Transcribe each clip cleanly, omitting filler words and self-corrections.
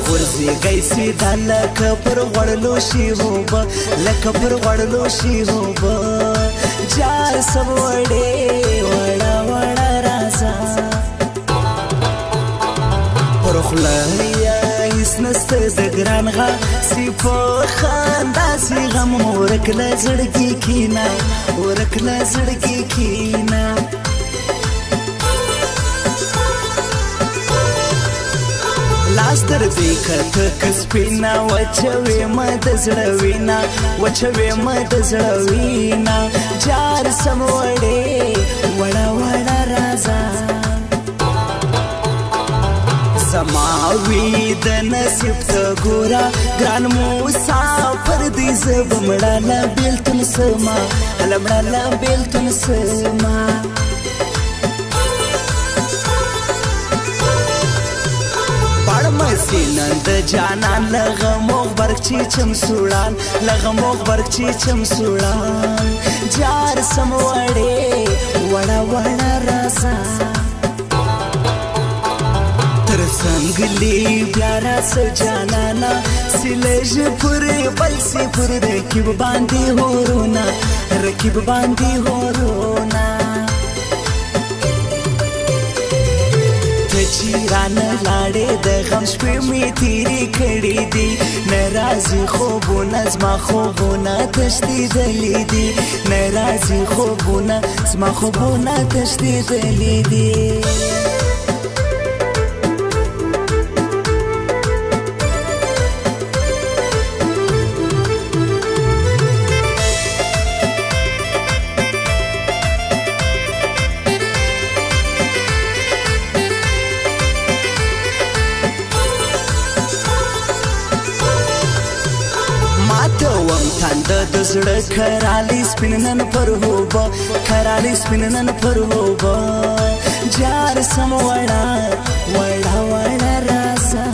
غرزي قيسي دا لك پر غړلو شي هوبا لك پر غړلو شي هوبا جار سب وړې وړا وړا رازا پر خلیا هیڅ نسته د ګران غا سی په خندا سی غم ورکله زړګي کینا ورکله زړګي کینا لاس در دې کته کسپینا وچوي مد زړوینا وچوي مد زړوینا جار سم وړې وړا وړا رازا سماوي د نصیب ته ګورا ګران مسافر دې زبمړاله بیلتون سما لمړاله بیلتون سما مسینن د جانان لغموغ برک چی چم سوړان لغموغ برک چی چم سوړان جار سم وړې وړا وړا رازا تر څنګلی بیا را سجانانا سلج پر بل سی پر رکیب باندې هورونا رکیب باندې هورونا چیران لاړې د غم شپې می تیری کړې دي ناراضي خوبونه زما خوبونه تښتېدلې دي ناراضي خوبونه زما خوبونه تښتېدلې دي د زړه کرالی سپیننن پر هوبا کرالی سپیننن پر هوبا جار سم وړا وړا وړا رازا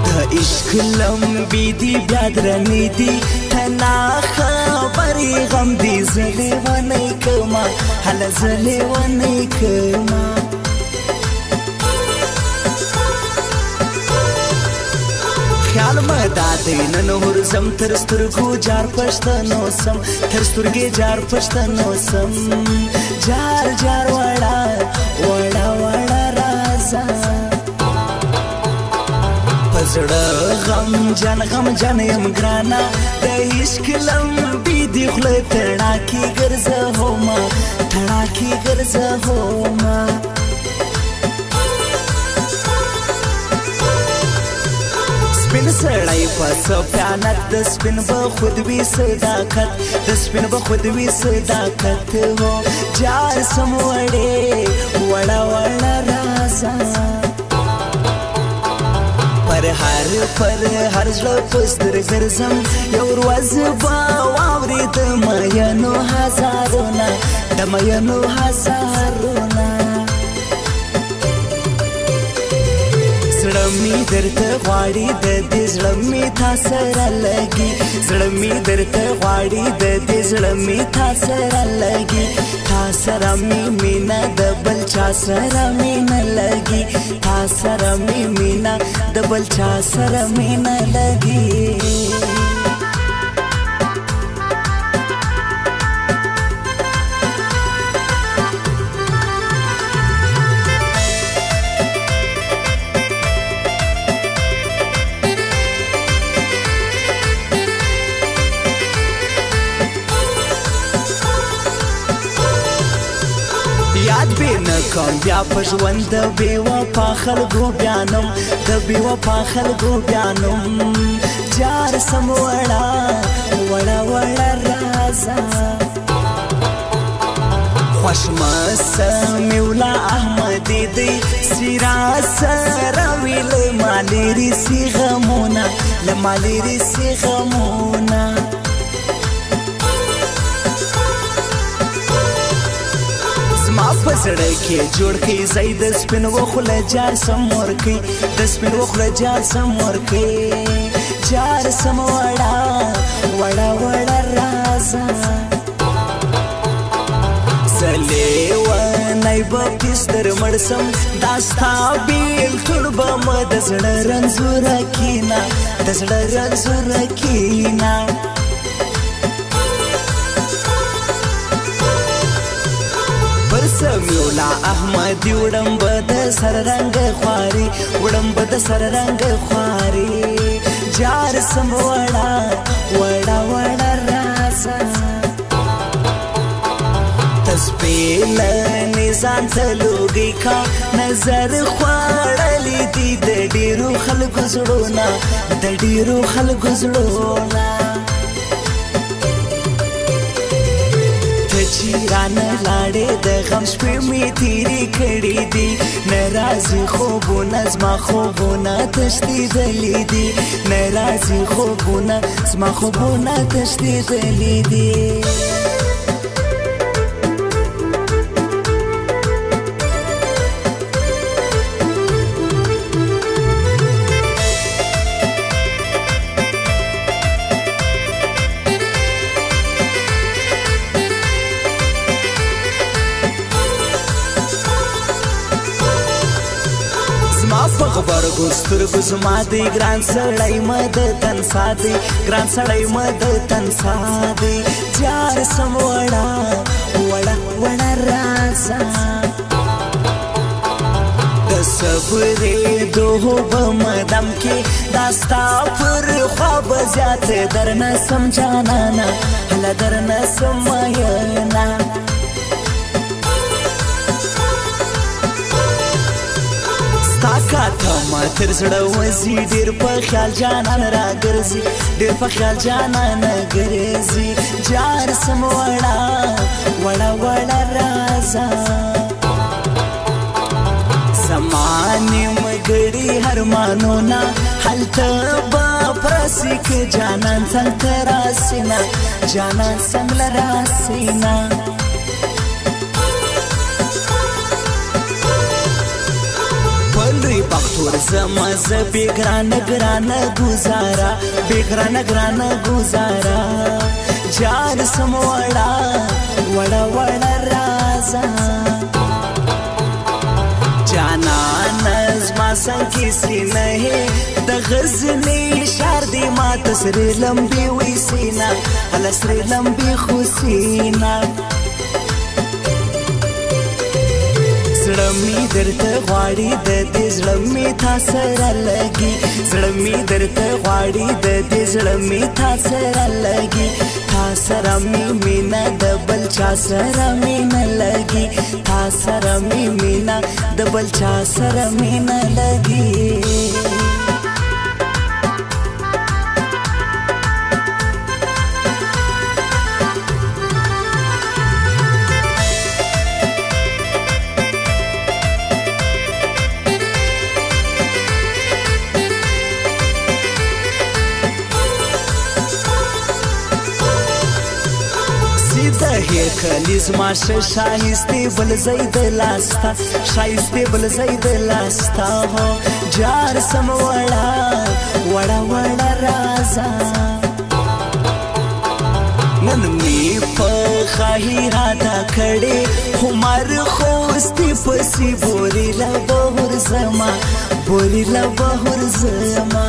د عشق لمبي دي بیا درنې دي تنا خبرې غم دي زلې ونې کما هل زلې ونې کما خیال مدا دینن هرزم تر سترګو جار پښتنو سم تر سترګې جار پښتنو سم جار جار وړا وړا وړا رازا پزړه غم جن یم ګرانا د عشق لمبي دی خله تړا کی ګرځه هوما تړا کی ګرځه هوما سپین سړی په سپیانت د سپین به خود وي صداقت د سپین به خود وي صداقت هو جار سم وړې وړا وړا رازا پر هر زړه پستر ګرځم یو ورځ به واورې د مینو هزارونه د مینو هزارونه زړه می درته غواړي د دې زړه می تا سره لګي زړه می درته غواړي د دې زړه می تا سره لګي تا سره می مینا د بل چا سره مینا لګي تا سره می مینا د بل چا سره مینا لګي یاد به نه کوم بیا په ژوند د بې وفا خلکو بیانم د بې وفا خلکو بیانم جار سم وړا وړا وړا رازا خوش مسمیولا احمدی دی سیرا سره ویل مالیری سی غمونا لمالیری سی غمونا ما پسړه کې جوړ کې زید سپین وخله جار سمور کې د سپین وخله جار سمور کې جار سم وړا وړا وړا رازا سلې و نای په پستر مړسم داستا بیلتون به مه د زړه رنځوره کینا د زړه رنځوره کینا پر سمیولا احمدی وړم به د سر رنګ خواري وړم به د سر رنګ خواري جار سم وړه وړه وړه راسه تسبیل نظام تلوگی کا نظر خوارلی دی د ډیرو خلکو زړونه د ډیرو خلکو زړونه ته چې رانه لاړې د غم شپې مې تېرې کړې دي نه راځي خوبونه زما خوبونه تښتېدلي دي نه راځي خوبونه زما خوبونه تښتېدلي دي په غبرګو سترګو زما دی ګران سړی مد تن سادي ګران سړی مد تن سادي جار سم وړه وړه وړه راسه د صبرې دوه په مدام کې داستا پر خواب زیات درنه سم جانانا هله درنه سم مینا کاته ما تر زړه وځي ډېر په خیال جانان راګرځي ډېر په خیال جانان ګرځي جار سم وړه وړه وړه رازه زمانې مګړي هرمانونه هلته به پرسي که جانان څنګ ته راسینا جانان څنګ له راسینا لوی بختور زما زه بېګرانه ګرانه ګوزاره بېګرانه ګرانه ګوزاره جار سم وړه وړه وړه رازه جانانه زما څنګ کې سینه د غزني ښار دی ماته سرې لمبې وی سینه هله سرې لمبې خو سینه زړه مې درته غواړي د دې زړه مې تا سره لګي زړه مې درته غواړي د دې زړه مې تا سره لګي تا سره مې مینه د بل چا سره مې نه لګي تا سره مې مینه د بل چا سره مې نه لګي کلی زما شایسته بل زید لاستا شایسته بل زید لاستا هو جار سم وړه وړه وړه رازه نن می په خاهی راته کړې عمر خوستې پسې بوري لا بهر زما بوري لا بهر زما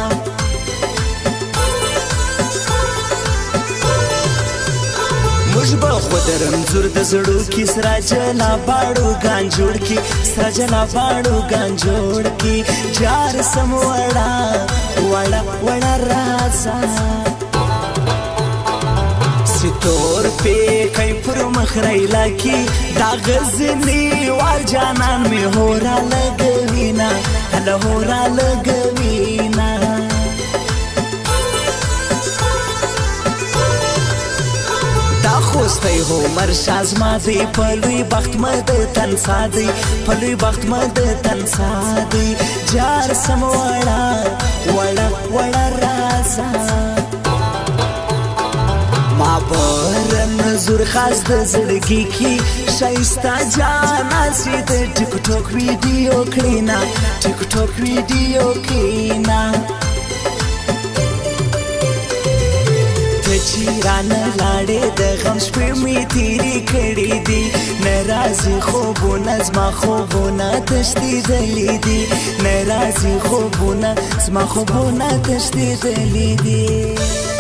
موږ به خو د رنځور د زړو کې سره جلا باړو ګان جوړ کې سره جلا باړو ګان جوړ کې جار سم وړه وړه وړه رازه ستور په کای پر مخ رایلا کې دا غزني وال جانان می هورا لګوینا هله هورا لګوینا خوستی هو مرشاز ما دی پلوی بخت مد تن سادی پلوی بخت مد تن سادی جار سم وړه وړه وړه رازه ما برن زور خاص د زړګي کې شایسته جانا سي د ټیک ټاک ویډیو کړینا ټیک ټاک ویډیو کړینا چې رانه لاړې د غم شپې مې تیرې کړې دي ناراضي خوبونه زما خوبونه تښتېدلي دي ناراضي خوبونه زما خوبونه تښتېدلي دي